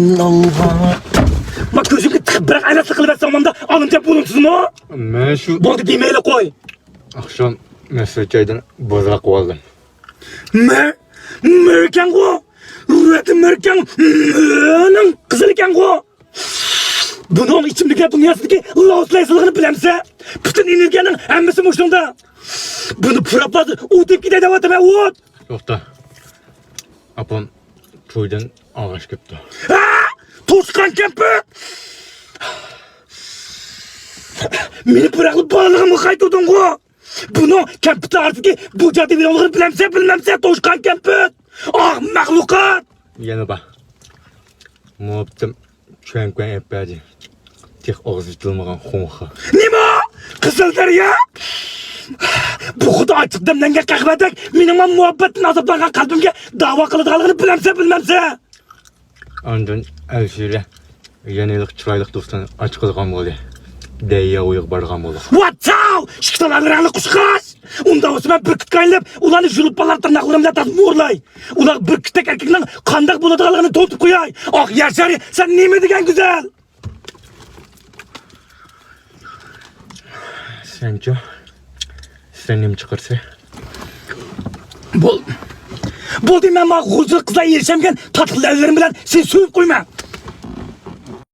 Allah. Bak gözümü tıkıp bırak aylasını kılıp etsamamda alınca bulunsun mu? Ben şu Boldu demeyle koy. akşam mesleğiyden bozulak oldum. Mörken ko. Rüyeti mörken. Mörken kızıl iken ko. Bunun içimdeki dünyasındaki lauslayısılığını bilemse. Bütün energiyanın emmesi muşluğunda. Bunu pıraplardı. Udip gide devam etme ud. Yok da apam toydan ağaç köptü. Toşkan kempi. Meni bırakıp bağlığımı kaydırdın ko. Bunu kempite artık bu cadde videolarını bilmemse toşkan kempi. Ah mahlukat. Yana bak. Muhabbetim çönkwen epeydi. Tek ağzı tutulmayan honka. Nima? Kızılderya? Bu kadar açık demlengen kahvedek benim muhabbetin azaplarına kalbimge dava kılıdığını bilmemse. Ondan Elşire yenilik çıraylık dostan aç kılgan boldu. Deyya uyuq bargan boldu. Vatsav! Şıktalarını kuşkaş! Onda Osman bir küt kaynayıp ulanı jülüppalar tırnaklarımla tasmurlay. Ulan bir kütek erkeklerin kandak buladığını totup koyay. Ah Yaşar sen neyme degen güzel? Sence senim çıkarsa? Bol diyeyim ben bana huzur kızla erişemgen tatlı ellerim bilen sen suyup koyma.